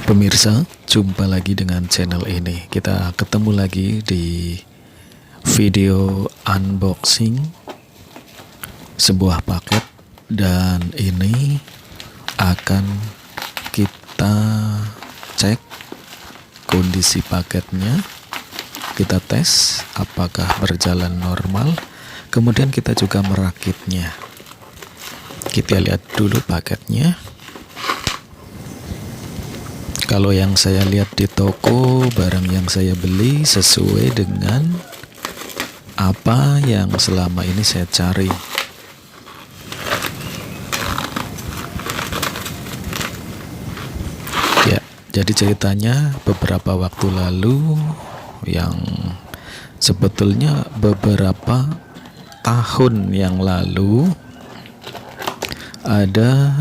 Pemirsa, jumpa lagi dengan channel ini. Kita ketemu lagi di video unboxing sebuah paket, dan ini akan kita cek kondisi paketnya. Kita tes apakah berjalan normal, kemudian kita juga merakitnya. Kita lihat dulu paketnya. Kalau yang saya lihat di toko, barang yang saya beli sesuai dengan apa yang selama ini saya cari. Ya, jadi ceritanya beberapa waktu lalu, yang sebetulnya beberapa tahun yang lalu, ada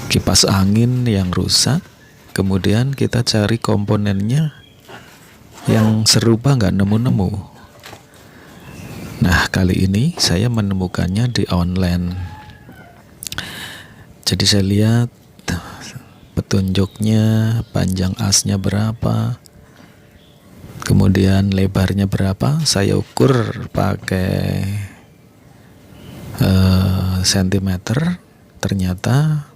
kipas angin yang rusak. Kemudian kita cari komponennya yang serupa, nggak nemu-nemu. Nah, kali ini saya menemukannya di online. Jadi saya lihat petunjuknya, panjang asnya berapa, kemudian lebarnya berapa. Saya ukur pakai sentimeter, ternyata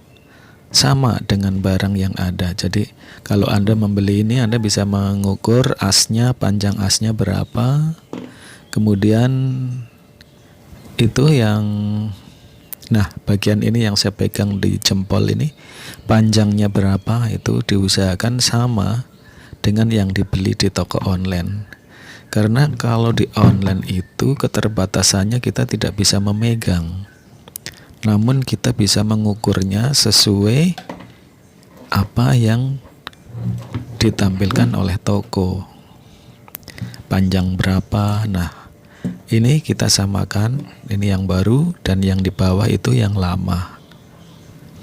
sama dengan barang yang ada. Jadi kalau Anda membeli ini, Anda bisa mengukur asnya, panjang asnya berapa. Kemudian itu yang, nah bagian ini yang saya pegang di jempol ini, panjangnya berapa, itu diusahakan sama dengan yang dibeli di toko online. Karena kalau di online itu keterbatasannya kita tidak bisa memegang, namun kita bisa mengukurnya sesuai apa yang ditampilkan oleh toko. Panjang berapa. Nah, ini kita samakan, ini yang baru dan yang di bawah itu yang lama.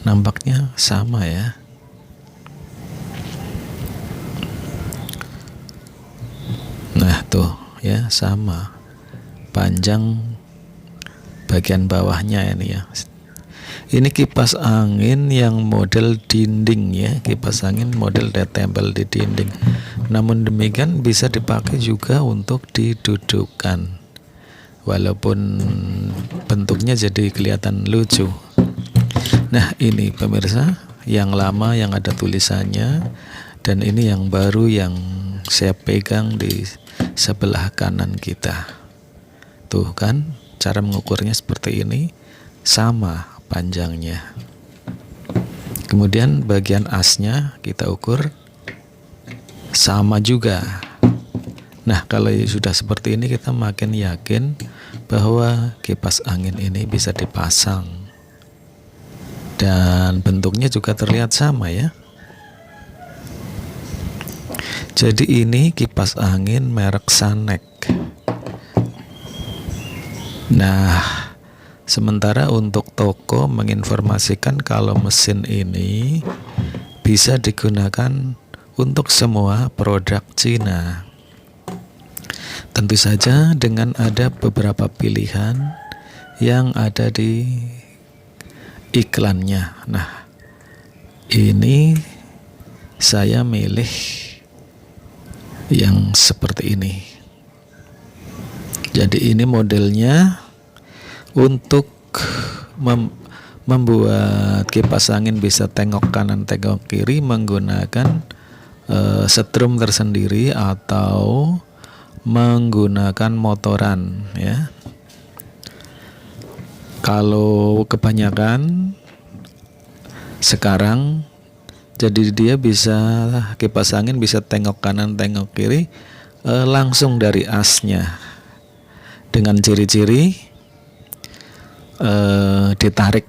Nampaknya sama ya. Nah tuh ya, sama. Panjang bagian bawahnya ini ya. Ini kipas angin yang model dinding ya, kipas angin model ditempel di dinding. Namun demikian bisa dipakai juga untuk didudukkan, walaupun bentuknya jadi kelihatan lucu. Nah ini pemirsa, yang lama yang ada tulisannya, dan ini yang baru yang saya pegang di sebelah kanan kita. Tuh kan, cara mengukurnya seperti ini, sama panjangnya. Kemudian bagian asnya kita ukur, sama juga. Nah, kalau sudah seperti ini, kita makin yakin bahwa kipas angin ini bisa dipasang. Dan bentuknya juga terlihat sama ya. Jadi ini kipas angin merek Sanek. Nah, sementara untuk toko menginformasikan kalau mesin ini bisa digunakan untuk semua produk Cina. Tentu saja dengan ada beberapa pilihan yang ada di iklannya. Nah, ini saya milih yang seperti ini. Jadi ini modelnya untuk membuat kipas angin bisa tengok kanan tengok kiri menggunakan setrum tersendiri atau menggunakan motoran ya. Kalau kebanyakan sekarang, jadi dia bisa, kipas angin bisa tengok kanan tengok kiri langsung dari asnya, dengan ciri-ciri ditarik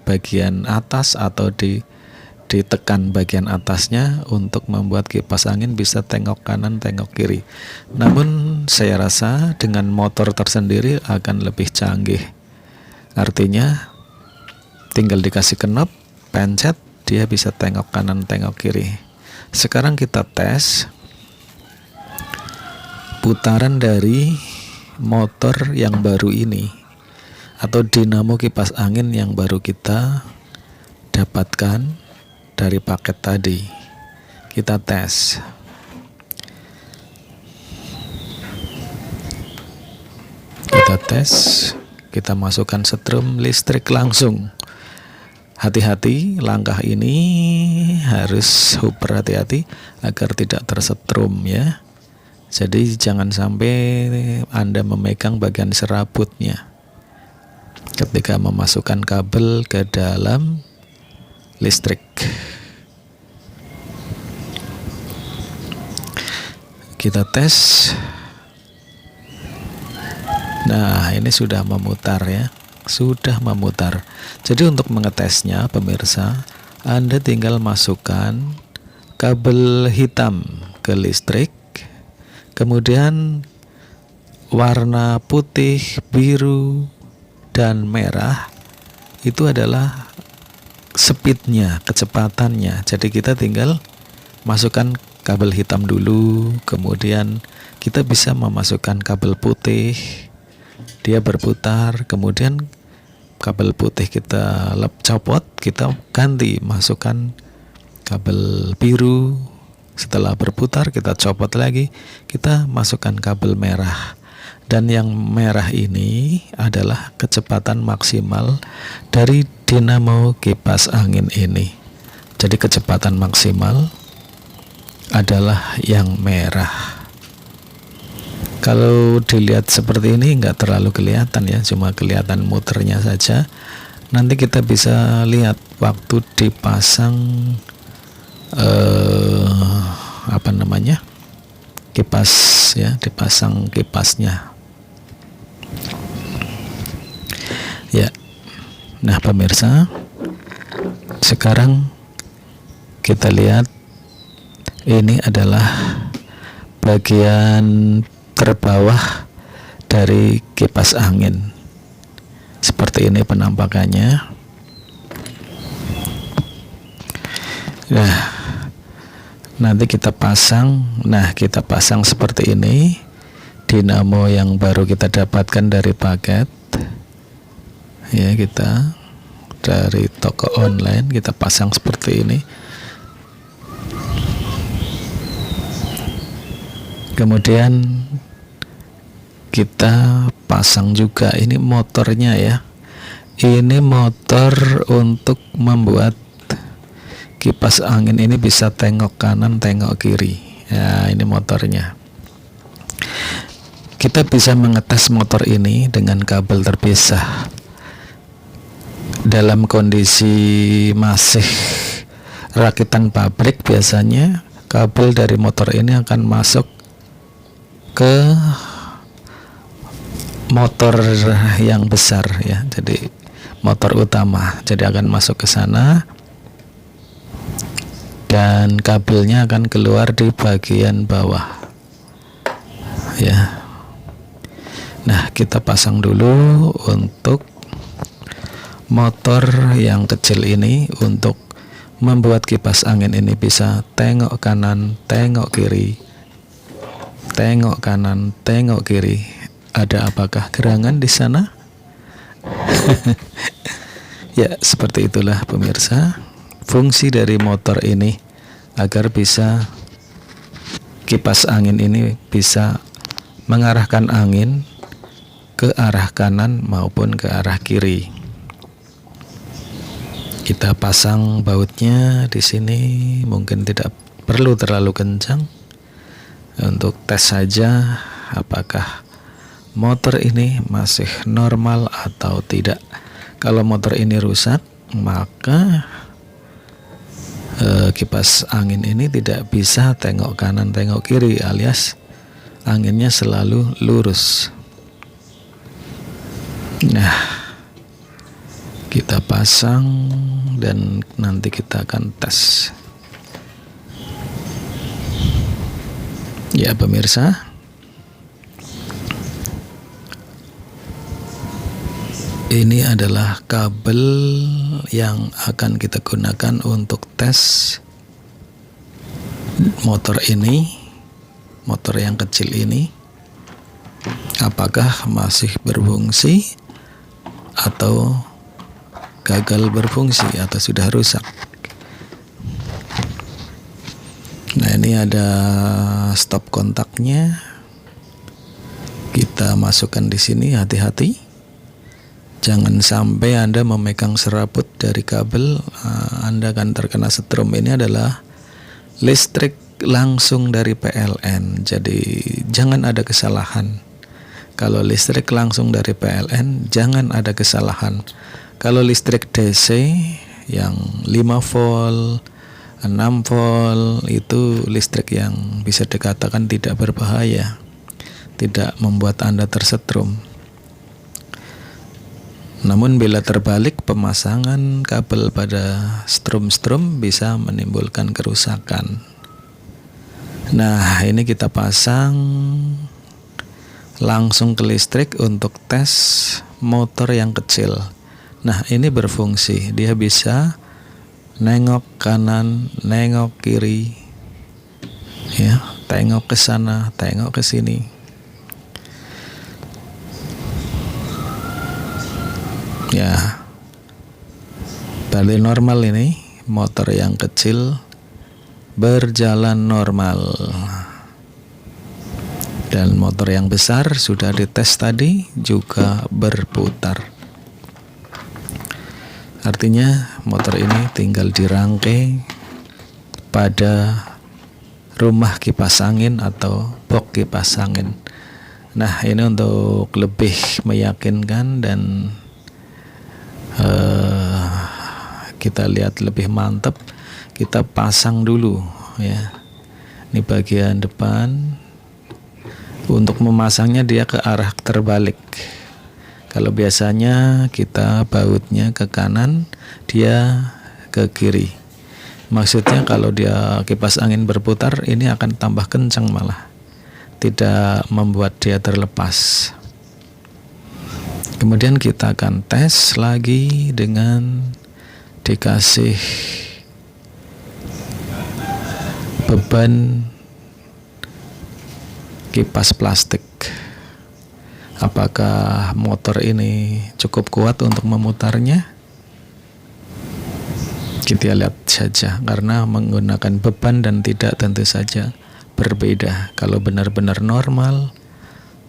bagian atas atau ditekan bagian atasnya untuk membuat kipas angin bisa tengok kanan tengok kiri. Namun saya rasa dengan motor tersendiri akan lebih canggih. Artinya tinggal dikasih knop, pencet, dia bisa tengok kanan tengok kiri. Sekarang kita tes putaran dari motor yang baru ini, atau dinamo kipas angin yang baru kita dapatkan. dari paket tadi. Kita tes. Kita masukkan setrum listrik langsung. Hati-hati, langkah ini harus super hati-hati agar tidak tersetrum ya. Jadi jangan sampai Anda memegang bagian serabutnya ketika memasukkan kabel ke dalam listrik. Kita tes. Nah, ini sudah memutar ya. Sudah memutar. Jadi untuk mengetesnya pemirsa, Anda tinggal masukkan kabel hitam ke listrik, kemudian warna putih, biru, dan merah itu adalah speednya, kecepatannya. Jadi kita tinggal masukkan kabel hitam dulu, kemudian kita bisa memasukkan kabel putih, dia berputar, kemudian kabel putih kita copot, kita ganti masukkan kabel biru. Setelah berputar kita copot lagi, kita masukkan kabel merah. Dan yang merah ini adalah kecepatan maksimal dari dinamo kipas angin ini. Jadi kecepatan maksimal adalah yang merah. Kalau dilihat seperti ini nggak terlalu kelihatan ya, cuma kelihatan muternya saja. Nanti kita bisa lihat waktu dipasang kipas ya, dipasang kipasnya ya. Nah pemirsa, sekarang kita lihat ini adalah bagian terbawah dari kipas angin. Seperti ini penampakannya. Nah, nanti kita pasang. Nah, kita pasang seperti ini. Dinamo yang baru kita dapatkan dari paket. Ya, kita dari toko online kita pasang seperti ini. Kemudian kita pasang juga ini motornya ya. Ini motor untuk membuat kipas angin ini bisa tengok kanan, tengok kiri. Ya, ini motornya. Kita bisa mengetes motor ini dengan kabel terpisah. Dalam kondisi masih rakitan pabrik, biasanya kabel dari motor ini akan masuk ke motor yang besar ya, jadi motor utama, jadi akan masuk ke sana dan kabelnya akan keluar di bagian bawah ya. Nah, kita pasang dulu untuk motor yang kecil ini untuk membuat kipas angin ini bisa tengok kanan, tengok kiri, tengok kanan, tengok kiri. Ada apakah gerangan di sana? Ya, seperti itulah pemirsa fungsi dari motor ini, agar bisa kipas angin ini bisa mengarahkan angin ke arah kanan maupun ke arah kiri. Kita pasang bautnya di sini, mungkin tidak perlu terlalu kencang. Untuk tes saja apakah motor ini masih normal atau tidak. Kalau motor ini rusak, maka kipas angin ini tidak bisa tengok kanan, tengok kiri, alias anginnya selalu lurus. Nah, kita pasang dan nanti kita akan tes. Ya pemirsa, ini adalah kabel yang akan kita gunakan untuk tes motor ini, motor yang kecil ini, apakah masih berfungsi atau gagal berfungsi atau sudah rusak. Ini ada stop kontaknya. Kita masukkan di sini, hati-hati. Jangan sampai Anda memegang serabut dari kabel, Anda akan terkena setrum. Ini adalah listrik langsung dari PLN. Jadi jangan ada kesalahan. Kalau listrik langsung dari PLN, jangan ada kesalahan. Kalau listrik DC yang 5 volt, 6 volt, itu listrik yang bisa dikatakan tidak berbahaya, tidak membuat Anda tersetrum. Namun bila terbalik, pemasangan kabel pada strum-strum bisa menimbulkan kerusakan. Nah, ini kita pasang langsung ke listrik untuk tes motor yang kecil. Nah, ini berfungsi. Dia bisa nengok kanan, nengok kiri, ya, tengok ke sana, tengok ke sini. Ya, balik normal ini, motor yang kecil berjalan normal. Dan motor yang besar sudah dites tadi juga berputar. Artinya motor ini tinggal dirangkai pada rumah kipas angin atau box kipas angin. Nah, ini untuk lebih meyakinkan dan kita lihat lebih mantap, kita pasang dulu ya. Ini bagian depan. Untuk memasangnya dia ke arah terbalik. Kalau biasanya kita bautnya ke kanan, dia ke kiri. Maksudnya kalau dia kipas angin berputar, ini akan tambah kencang malah, tidak membuat dia terlepas. Kemudian kita akan tes lagi dengan dikasih beban kipas plastik. Apakah motor ini cukup kuat untuk memutarnya? Kita lihat saja, karena menggunakan beban dan tidak tentu saja berbeda. Kalau benar-benar normal,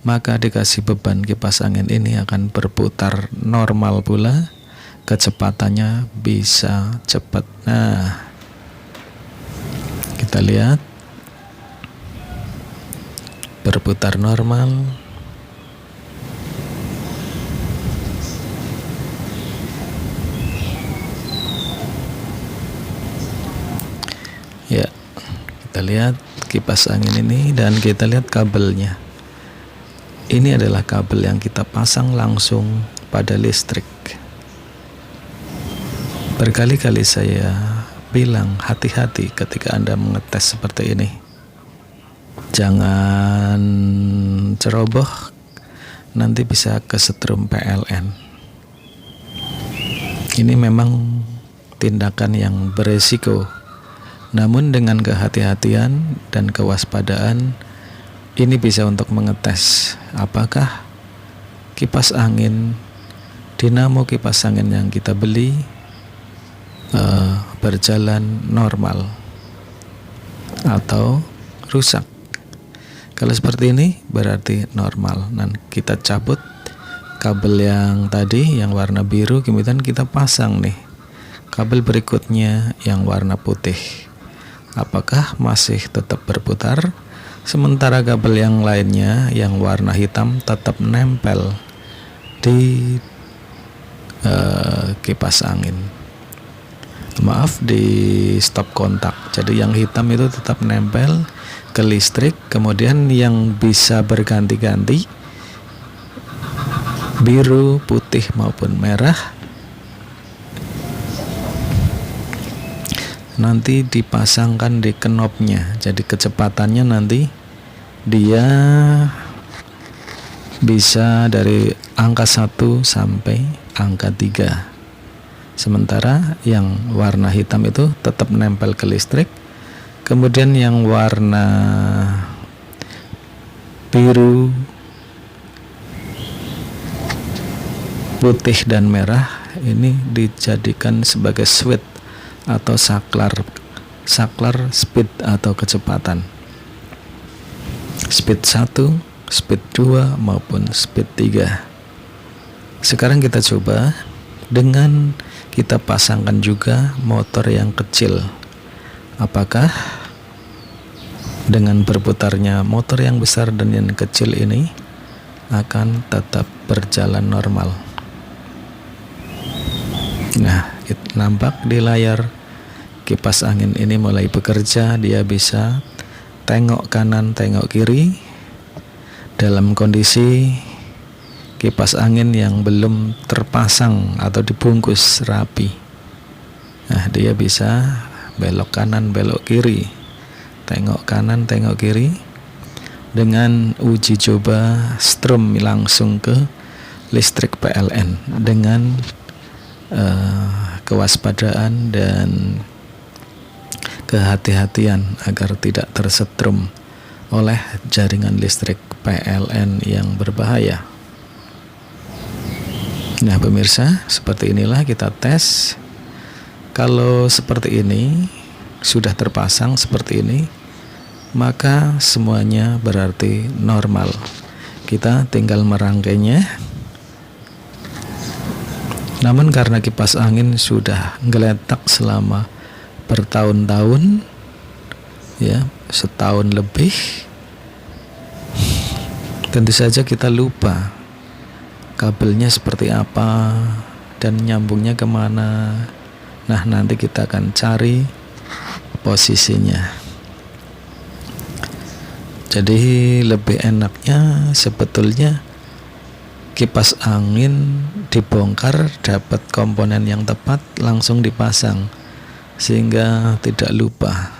maka dikasih beban kipas angin ini akan berputar normal pula, kecepatannya bisa cepat. Nah, kita lihat berputar normal. Ya, kita lihat kipas angin ini dan kita lihat kabelnya. Ini adalah kabel yang kita pasang langsung pada listrik. Berkali-kali saya bilang hati-hati ketika Anda mengetes seperti ini. Jangan ceroboh, nanti bisa kesetrum PLN. Ini memang tindakan yang beresiko. Namun dengan kehati-hatian dan kewaspadaan, ini bisa untuk mengetes apakah kipas angin, dinamo kipas angin yang kita beli berjalan normal atau rusak. Kalau seperti ini berarti normal. Dan kita cabut kabel yang tadi yang warna biru, kemudian kita pasang nih kabel berikutnya yang warna putih. Apakah masih tetap berputar? Sementara kabel yang lainnya yang warna hitam tetap nempel di kipas angin. Maaf, di stop kontak. Jadi yang hitam itu tetap nempel ke listrik. Kemudian yang bisa berganti-ganti, biru, putih maupun merah, nanti dipasangkan di knopnya. Jadi kecepatannya nanti dia bisa dari angka 1 sampai angka 3. Sementara yang warna hitam itu tetap nempel ke listrik. Kemudian yang warna biru, putih dan merah ini dijadikan sebagai switch atau saklar saklar speed atau kecepatan. Speed 1, speed 2 maupun speed 3. Sekarang kita coba dengan kita pasangkan juga motor yang kecil. Apakah dengan berputarnya motor yang besar dan yang kecil ini akan tetap berjalan normal? Nah, nampak di layar kipas angin ini mulai bekerja. Dia bisa tengok kanan, tengok kiri dalam kondisi kipas angin yang belum terpasang atau dibungkus rapi. Nah, dia bisa belok kanan, belok kiri, tengok kanan, tengok kiri. Dengan uji coba strum langsung ke listrik PLN dengan kewaspadaan dan kehati-hatian agar tidak tersetrum oleh jaringan listrik PLN yang berbahaya. Nah pemirsa, seperti inilah kita tes. Kalau seperti ini sudah terpasang seperti ini, maka semuanya berarti normal. Kita tinggal merangkainya. Namun karena kipas angin sudah geletak selama bertahun-tahun, ya, setahun lebih, tentu saja kita lupa kabelnya seperti apa dan nyambungnya kemana. Nah nanti kita akan cari posisinya. Jadi lebih enaknya sebetulnya kipas angin dibongkar, dapat komponen yang tepat, langsung dipasang sehingga tidak lupa.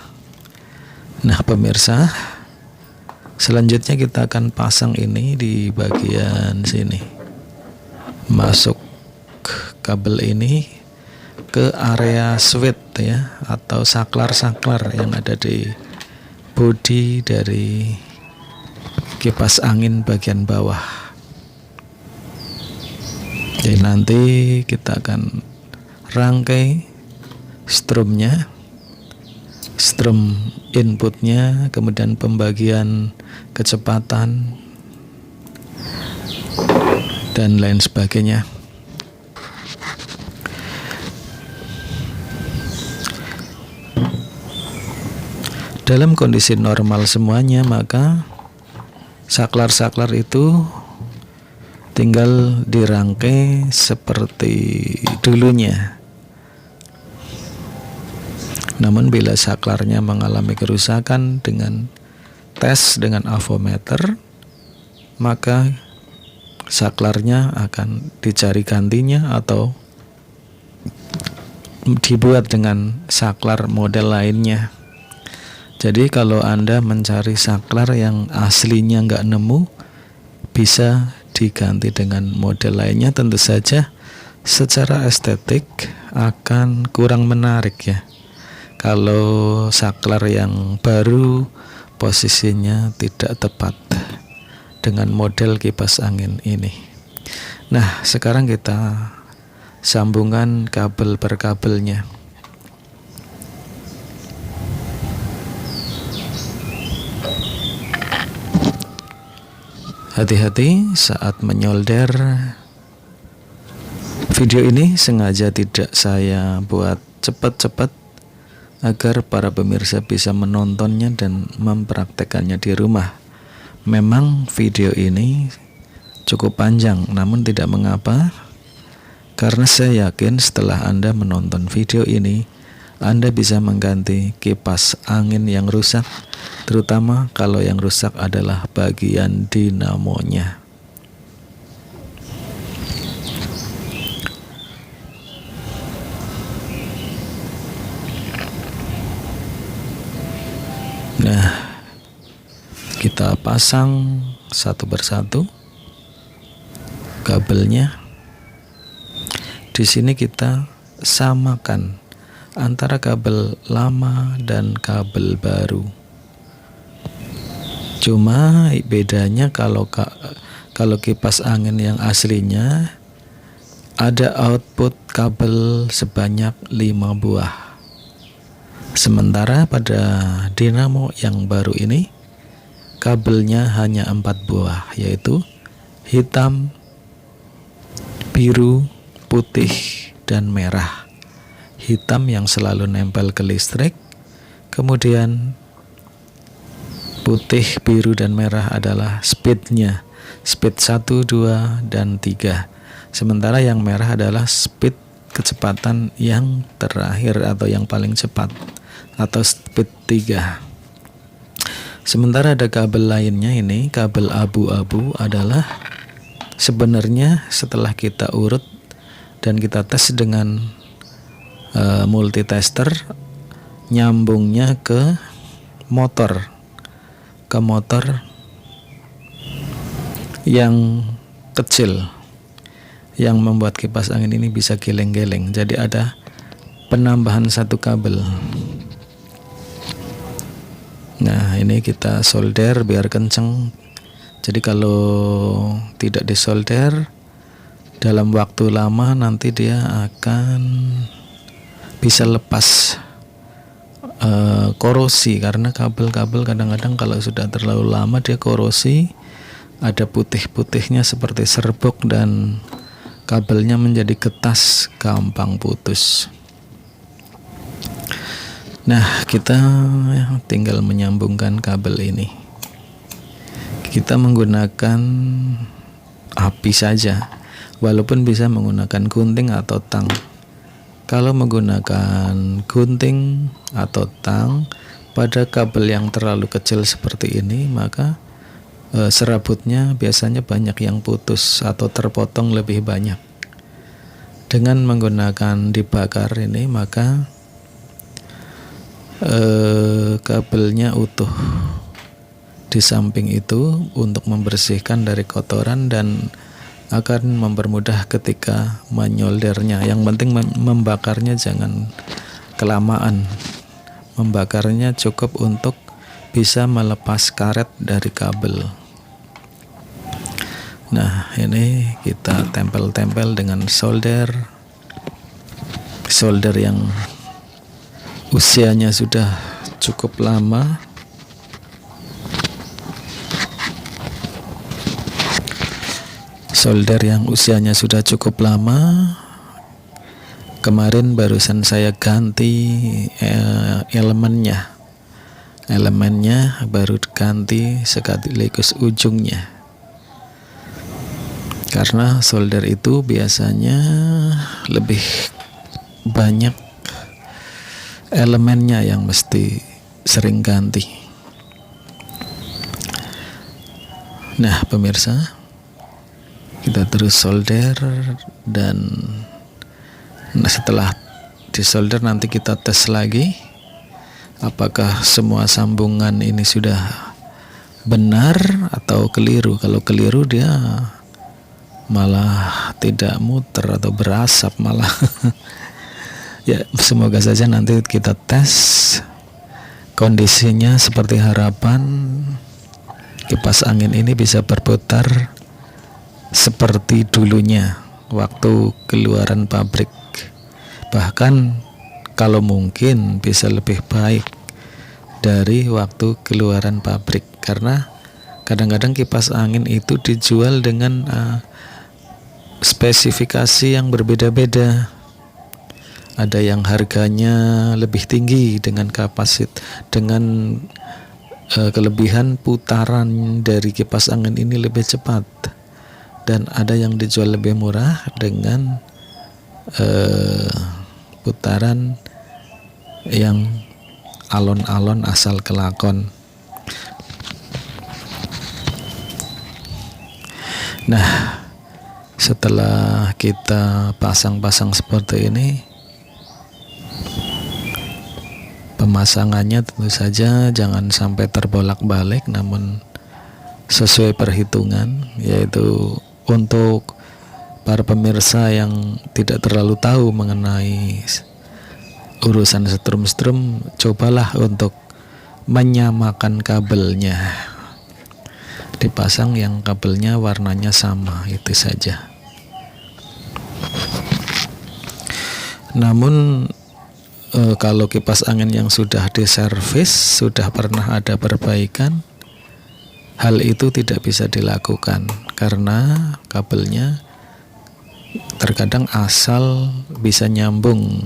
Nah pemirsa, selanjutnya kita akan pasang ini di bagian sini. Masuk kabel ini ke area switch ya, atau saklar-saklar yang ada di bodi dari kipas angin bagian bawah. Jadi nanti kita akan rangkai strumnya, strum inputnya, kemudian pembagian kecepatan dan lain sebagainya. Dalam kondisi normal semuanya, maka saklar-saklar itu tinggal dirangkai seperti dulunya. Namun bila saklarnya mengalami kerusakan dengan tes dengan avometer, maka saklarnya akan dicari gantinya atau dibuat dengan saklar model lainnya. Jadi kalau Anda mencari saklar yang aslinya nggak nemu, bisa diganti dengan model lainnya. Tentu saja secara estetik akan kurang menarik ya, kalau saklar yang baru posisinya tidak tepat dengan model kipas angin ini. Nah sekarang kita sambungkan kabel per kabelnya. Hati-hati saat menyolder. Video ini sengaja tidak saya buat cepat-cepat agar para pemirsa bisa menontonnya dan mempraktekannya di rumah. Memang video ini cukup panjang, namun tidak mengapa, karena saya yakin setelah Anda menonton video ini, Anda bisa mengganti kipas angin yang rusak, terutama kalau yang rusak adalah bagian dinamonya. Nah, kita pasang satu persatu kabelnya. Di sini kita samakan antara kabel lama dan kabel baru. Cuma bedanya kalau kipas angin yang aslinya ada output kabel sebanyak 5 buah. Sementara pada dinamo yang baru ini kabelnya hanya 4 buah, yaitu hitam, biru, putih, dan merah. Hitam yang selalu nempel ke listrik, kemudian putih, biru, dan merah adalah speednya, speed 1, 2, dan 3. Sementara yang merah adalah speed kecepatan yang terakhir atau yang paling cepat, atau speed 3. Sementara ada kabel lainnya, ini kabel abu-abu adalah sebenarnya setelah kita urut dan kita tes dengan multitester, nyambungnya ke motor yang kecil yang membuat kipas angin ini bisa geleng-geleng. Jadi ada penambahan satu kabel. Nah, ini kita solder biar kenceng. Jadi kalau tidak disolder dalam waktu lama nanti dia akan bisa lepas korosi, karena kabel-kabel kadang-kadang kalau sudah terlalu lama dia korosi, ada putih-putihnya seperti serbuk dan kabelnya menjadi ketas, gampang putus. Nah, kita tinggal menyambungkan kabel ini. Kita menggunakan api saja, walaupun bisa menggunakan gunting atau tang. Kalau menggunakan gunting atau tang pada kabel yang terlalu kecil seperti ini, maka serabutnya biasanya banyak yang putus atau terpotong lebih banyak. Dengan menggunakan dibakar ini, maka kabelnya utuh di samping itu untuk membersihkan dari kotoran dan akan mempermudah ketika menyoldernya. Yang penting membakarnya jangan kelamaan. Membakarnya cukup untuk bisa melepas karet dari kabel. Nah, ini kita tempel-tempel dengan solder yang usianya sudah cukup lama. Solder yang usianya sudah cukup lama. Kemarin barusan saya ganti elemennya baru ganti sekaligus ujungnya, karena solder itu biasanya lebih banyak elemennya yang mesti sering ganti. Nah, pemirsa, kita terus solder dan setelah disolder nanti kita tes lagi apakah semua sambungan ini sudah benar atau keliru. Kalau keliru dia malah tidak muter atau berasap malah. Ya, semoga saja nanti kita tes kondisinya seperti harapan. Kipas angin ini bisa berputar seperti dulunya waktu keluaran pabrik. Bahkan kalau mungkin bisa lebih baik dari waktu keluaran pabrik, karena kadang-kadang kipas angin itu dijual dengan spesifikasi yang berbeda-beda. Ada yang harganya lebih tinggi dengan dengan kelebihan putaran dari kipas angin ini lebih cepat, dan ada yang dijual lebih murah dengan putaran yang alon-alon asal kelakon. Nah, setelah kita pasang-pasang seperti ini, pemasangannya tentu saja jangan sampai terbolak-balik, namun sesuai perhitungan, yaitu untuk para pemirsa yang tidak terlalu tahu mengenai urusan strum, cobalah untuk menyamakan kabelnya. Dipasang yang kabelnya warnanya sama, itu saja. Namun Kalau kipas angin yang sudah diservis, sudah pernah ada perbaikan, hal itu tidak bisa dilakukan karena kabelnya terkadang asal bisa nyambung,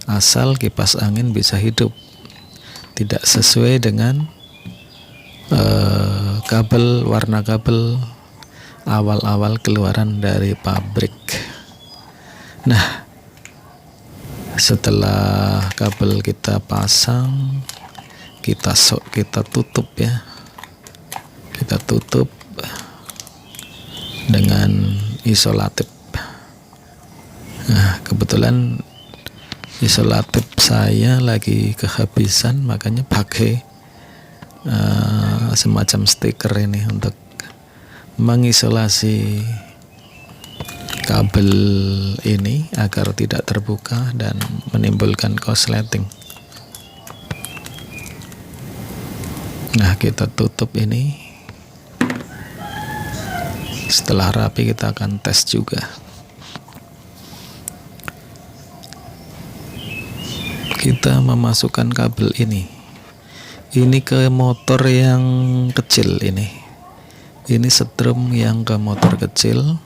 asal kipas angin bisa hidup, tidak sesuai dengan kabel, warna kabel awal-awal keluaran dari pabrik. Nah, setelah kabel kita pasang, kita tutup ya, kita tutup dengan isolatif. Nah, kebetulan isolatif saya lagi kehabisan, makanya pakai semacam stiker ini untuk mengisolasi kabel ini agar tidak terbuka dan menimbulkan korsleting. Nah, kita tutup ini. Setelah rapi kita akan tes juga. Kita memasukkan kabel ini ke motor yang kecil ini setrum yang ke motor kecil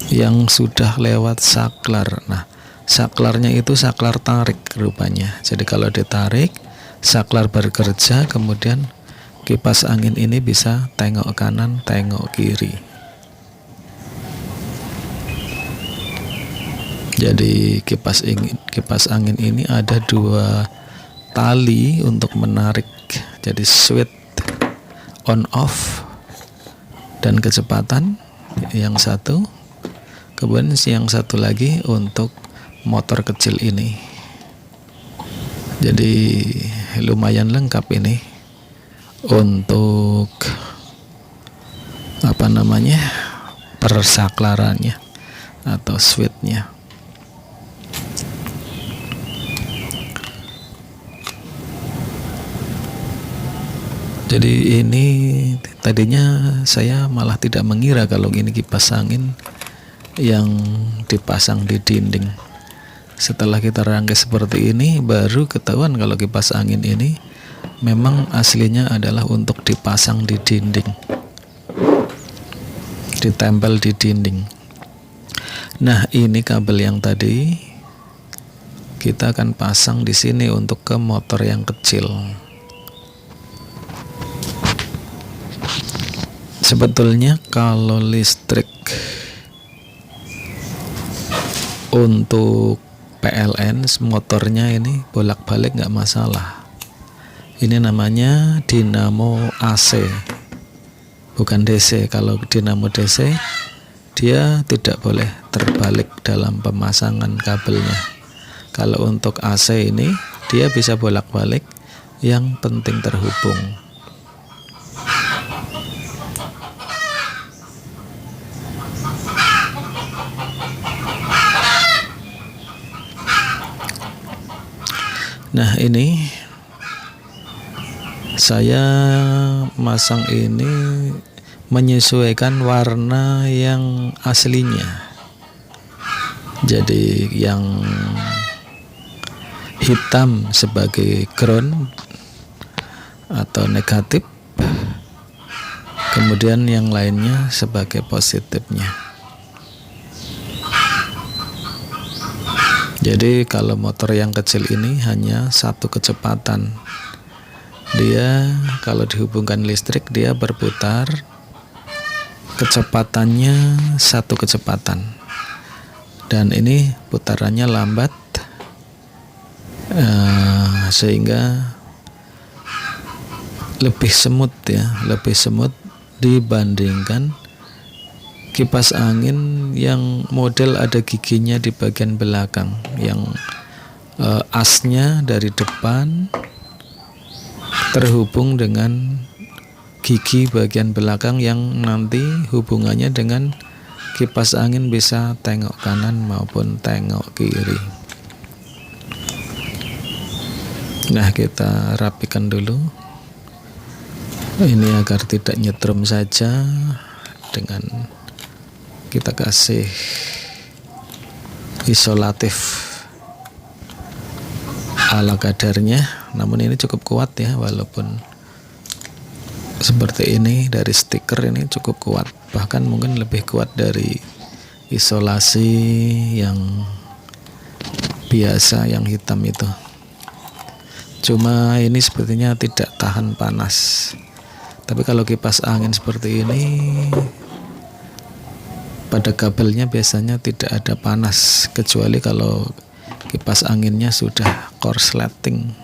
yang sudah lewat saklar. Nah, saklarnya itu saklar tarik rupanya. Jadi kalau ditarik, saklar bekerja, kemudian kipas angin ini bisa tengok kanan, tengok kiri. Jadi kipas angin ini ada 2 tali untuk menarik, jadi switch on off dan kecepatan yang satu, kemudian yang satu lagi untuk motor kecil ini. Jadi lumayan lengkap ini untuk persaklarannya atau switchnya. Jadi ini tadinya saya malah tidak mengira kalau ini kipas angin yang dipasang di dinding. Setelah kita rangkai seperti ini, baru ketahuan kalau kipas angin ini memang aslinya adalah untuk dipasang di dinding, ditempel di dinding. Nah, ini kabel yang tadi kita akan pasang di sini untuk ke motor yang kecil. Sebetulnya kalau listrik untuk PLN motornya ini bolak-balik nggak masalah. Ini namanya dinamo AC, bukan DC. Kalau dinamo DC dia tidak boleh terbalik dalam pemasangan kabelnya. Kalau untuk AC ini dia bisa bolak-balik, yang penting terhubung. Nah, ini saya masang ini menyesuaikan warna yang aslinya. Jadi yang hitam sebagai ground atau negatif, kemudian yang lainnya sebagai positifnya. Jadi kalau motor yang kecil ini hanya satu kecepatan. Dia kalau dihubungkan listrik dia berputar, kecepatannya satu kecepatan. Dan ini putarannya lambat, sehingga lebih semut dibandingkan kipas angin yang model ada giginya di bagian belakang, yang asnya dari depan terhubung dengan gigi bagian belakang yang nanti hubungannya dengan kipas angin bisa tengok kanan maupun tengok kiri. Nah, kita rapikan dulu ini agar tidak nyetrum saja, dengan kita kasih isolatif ala kadarnya, namun ini cukup kuat ya, walaupun seperti ini dari stiker ini cukup kuat, bahkan mungkin lebih kuat dari isolasi yang biasa yang hitam itu. Cuma ini sepertinya tidak tahan panas. Tapi kalau kipas angin seperti ini, pada kabelnya biasanya tidak ada panas, kecuali kalau kipas anginnya sudah korsleting.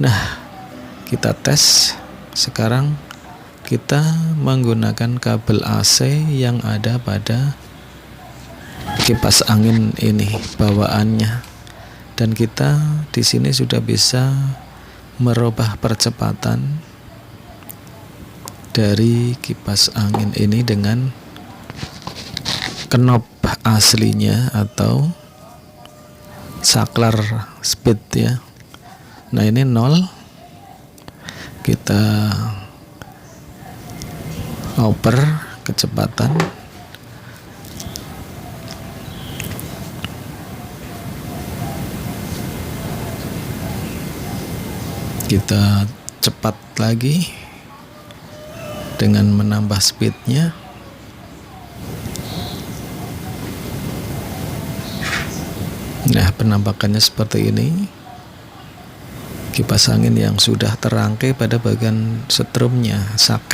Nah, kita tes. Sekarang kita menggunakan kabel AC yang ada pada kipas angin ini bawaannya, dan kita di sini sudah bisa merubah percepatan dari kipas angin ini dengan knob aslinya atau saklar speed ya. Nah, ini 0, kita oper kecepatan, kita cepat lagi dengan menambah speednya. Nah, penampakannya seperti ini. Kipas angin yang sudah terangkai pada bagian setrumnya,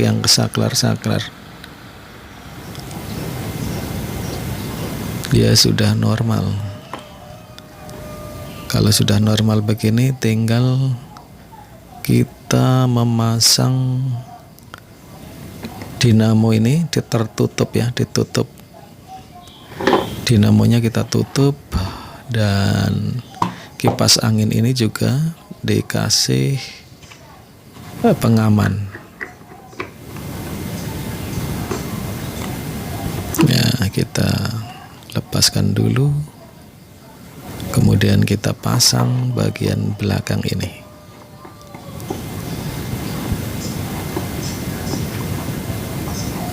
yang saklar-saklar, dia sudah normal. Kalau sudah normal begini, tinggal kita memasang dinamo ini tertutup ya, ditutup. Dinamonya kita tutup, dan kipas angin ini juga dikasih pengaman. Ya, kita lepaskan dulu, kemudian kita pasang bagian belakang ini.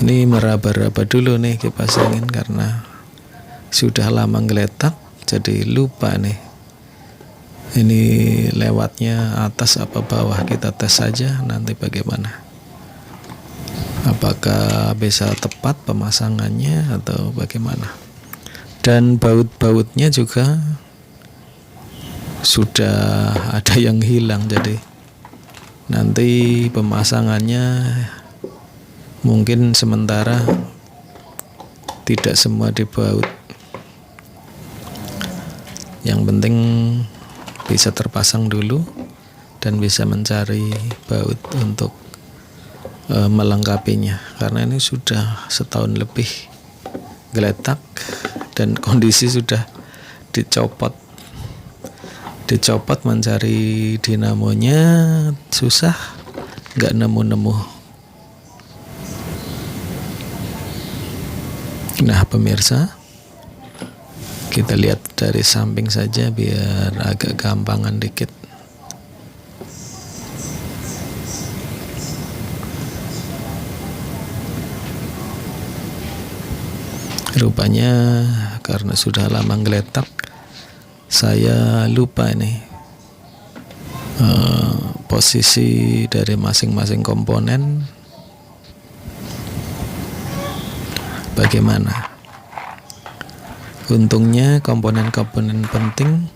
Ini meraba-raba dulu nih kipas angin karena sudah lama ngeletak, jadi lupa nih ini lewatnya atas apa bawah. Kita tes saja nanti bagaimana, apakah bisa tepat pemasangannya atau bagaimana. Dan baut-bautnya juga sudah ada yang hilang, jadi nanti pemasangannya mungkin sementara tidak semua dibaut. Yang penting bisa terpasang dulu dan bisa mencari baut untuk melengkapinya, karena ini sudah setahun lebih geletak dan kondisi sudah dicopot mencari dinamonya susah, nggak nemu-nemu. Nah, pemirsa, kita lihat dari samping saja biar agak gampangan dikit. Rupanya karena sudah lama ngeletak, saya lupa nih posisi dari masing-masing komponen bagaimana. Untungnya komponen-komponen penting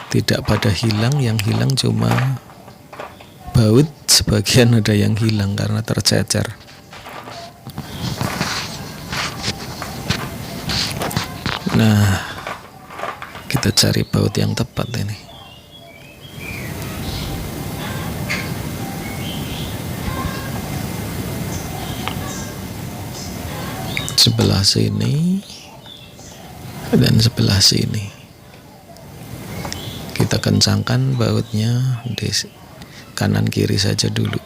tidak pada hilang, yang hilang cuma baut, sebagian ada yang hilang karena tercecer. Nah, kita cari baut yang tepat ini. Sebelah sini dan sebelah sini. Kita kencangkan bautnya di kanan kiri saja dulu.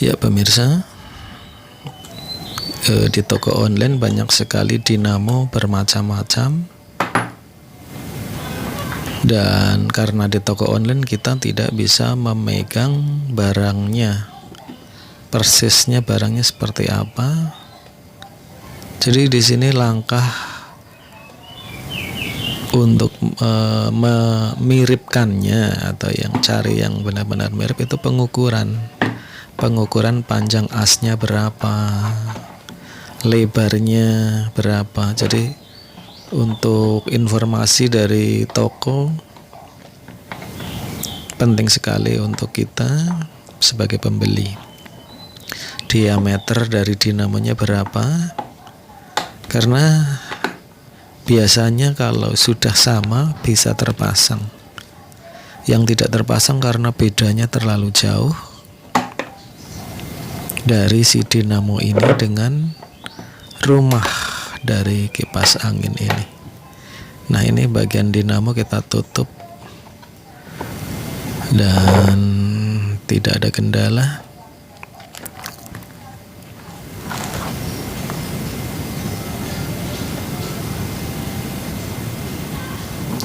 Ya pemirsa, di toko online banyak sekali dinamo bermacam-macam. Dan karena di toko online kita tidak bisa memegang barangnya, persisnya barangnya seperti apa. Jadi di sini langkah untuk memiripkannya atau yang cari yang benar-benar mirip itu pengukuran panjang asnya berapa, lebarnya berapa. Jadi untuk informasi dari toko penting sekali untuk kita sebagai pembeli. Diameter dari dinamonya berapa, karena biasanya kalau sudah sama bisa terpasang. Yang tidak terpasang karena bedanya terlalu jauh dari si dinamo ini dengan rumah dari kipas angin ini. Nah, ini bagian dinamo kita tutup dan tidak ada kendala.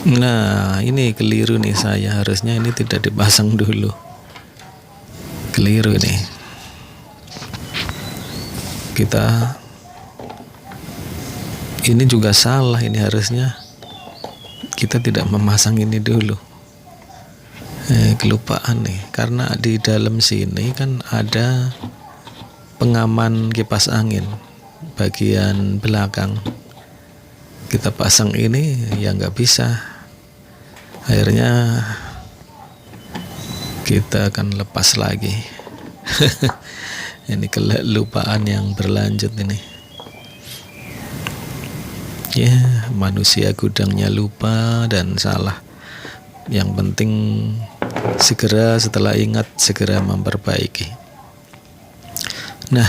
Nah, ini keliru nih saya, harusnya ini tidak dipasang dulu. Keliru nih. Ini juga salah, ini harusnya kita tidak memasang ini dulu. Kelupaan nih, karena di dalam sini kan ada pengaman kipas angin bagian belakang. Kita pasang ini ya nggak bisa. Akhirnya kita akan lepas lagi. Ini kelupaan yang berlanjut ini. Ya, manusia gudangnya lupa dan salah. Yang penting segera setelah ingat segera memperbaiki. Nah,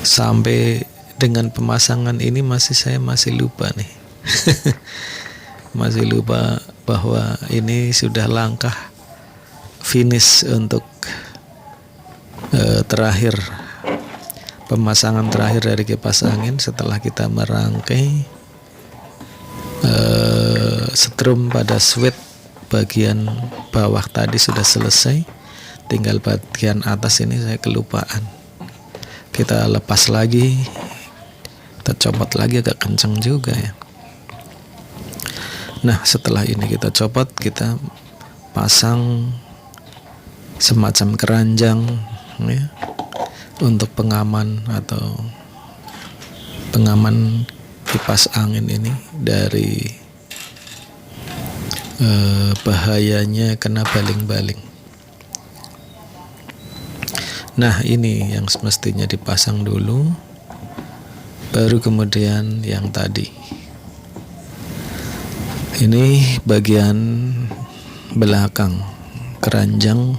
sampai dengan pemasangan ini saya masih lupa nih. Masih lupa bahwa ini sudah langkah finish untuk terakhir, pemasangan terakhir dari kipas angin. Setelah kita merangkai setrum pada switch bagian bawah tadi sudah selesai, tinggal bagian atas ini saya kelupaan. Kita lepas lagi, kita copot lagi, agak kencang juga ya. Nah, setelah ini kita copot, kita pasang semacam keranjang ya, untuk pengaman atau pengaman kipas angin ini dari bahayanya kena baling-baling. Nah, ini yang semestinya dipasang dulu, baru kemudian yang tadi. Ini bagian belakang keranjang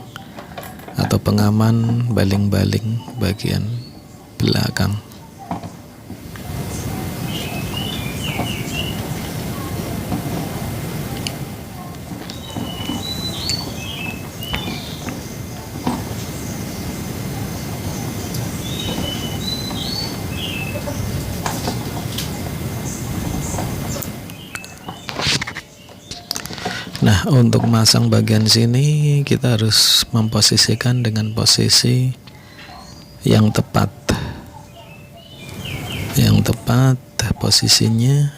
atau pengaman baling-baling bagian belakang. Nah, untuk masang bagian sini kita harus memposisikan dengan posisi yang tepat. Yang tepat posisinya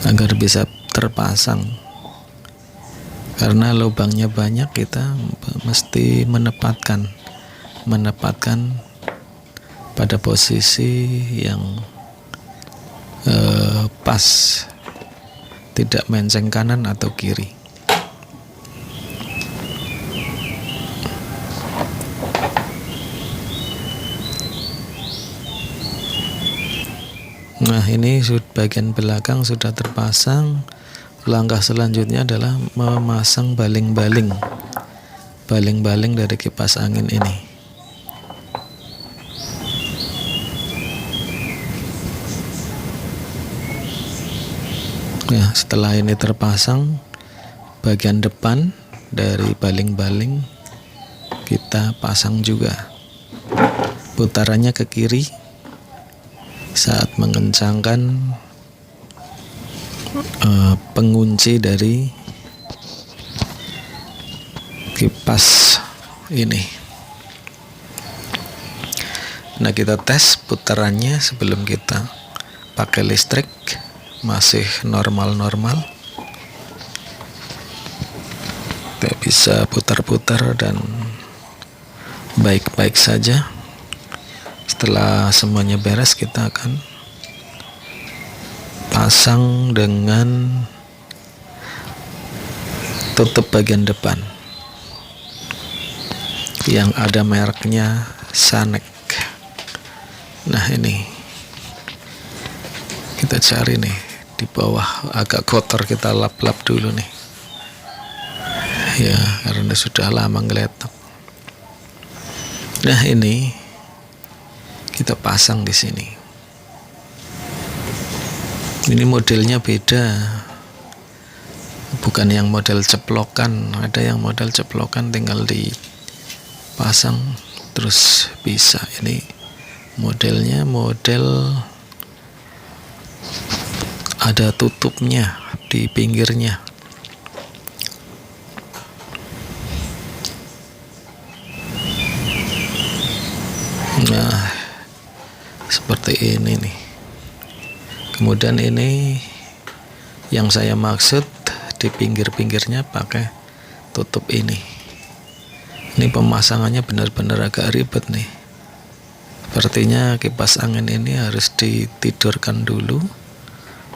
agar bisa terpasang. Karena lubangnya banyak, kita mesti menempatkan pada posisi yang pas, tidak melenceng kanan atau kiri. Nah, ini bagian belakang sudah terpasang. Langkah selanjutnya adalah memasang baling-baling dari kipas angin ini. Nah, setelah ini terpasang, bagian depan dari baling-baling kita pasang juga. Putarannya ke kiri saat mengencangkan pengunci dari kipas ini. Nah, kita tes putarannya sebelum kita pakai listrik, masih normal-normal. Kita bisa putar-putar dan baik-baik saja. Setelah semuanya beres, kita akan pasang dengan tutup bagian depan yang ada mereknya Sanek. Nah, ini kita cari nih di bawah, agak kotor, kita lap-lap dulu nih ya, karena sudah lama ngeletak. Nah, ini kita pasang di sini. Ini modelnya beda, bukan yang model ceplokan. Ada yang model ceplokan tinggal dipasang terus bisa. Ini modelnya model ada tutupnya di pinggirnya. Nah, seperti ini nih. Kemudian ini yang saya maksud, di pinggir-pinggirnya pakai tutup ini. Ini pemasangannya benar-benar agak ribet nih. Sepertinya kipas angin ini harus ditidurkan dulu,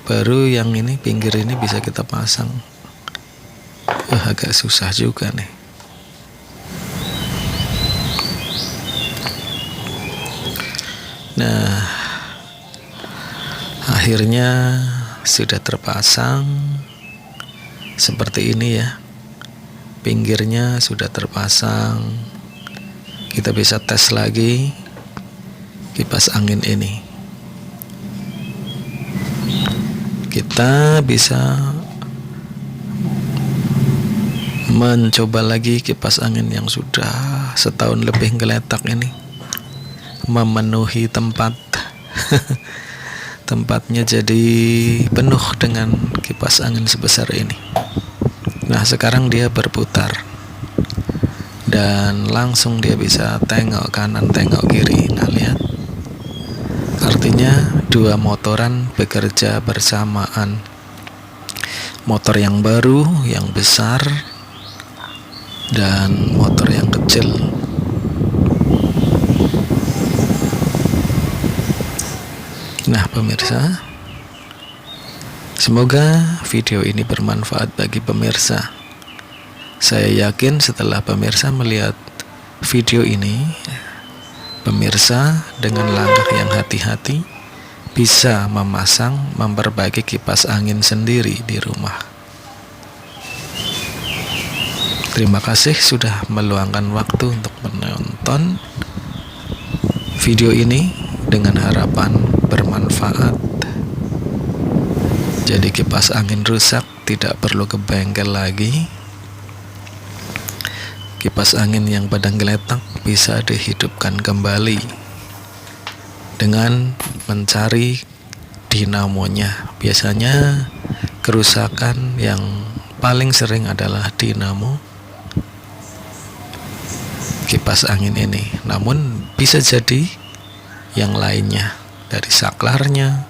baru yang ini pinggir ini bisa kita pasang. Agak susah juga nih. Nah, akhirnya sudah terpasang seperti ini ya. Pinggirnya sudah terpasang. Kita bisa tes lagi kipas angin ini. Kita bisa mencoba lagi kipas angin yang sudah setahun lebih ngeletak ini, memenuhi tempat. Tempatnya jadi penuh dengan kipas angin sebesar ini. Nah, sekarang dia berputar dan langsung dia bisa tengok kanan, tengok kiri. Nah, lihat, artinya dua motoran bekerja bersamaan. Motor yang baru, yang besar, dan motor yang kecil. Nah, pemirsa, semoga video ini bermanfaat bagi pemirsa. Saya yakin setelah pemirsa melihat video ini, pemirsa dengan langkah yang hati-hati bisa memasang, memperbaiki kipas angin sendiri di rumah. Terima kasih sudah meluangkan waktu untuk menonton video ini, dengan harapan bermanfaat. Jadi kipas angin rusak tidak perlu ke bengkel lagi. Kipas angin yang pada geletak bisa dihidupkan kembali dengan mencari dinamonya. Biasanya kerusakan yang paling sering adalah dinamo kipas angin ini. Namun bisa jadi yang lainnya, dari saklarnya,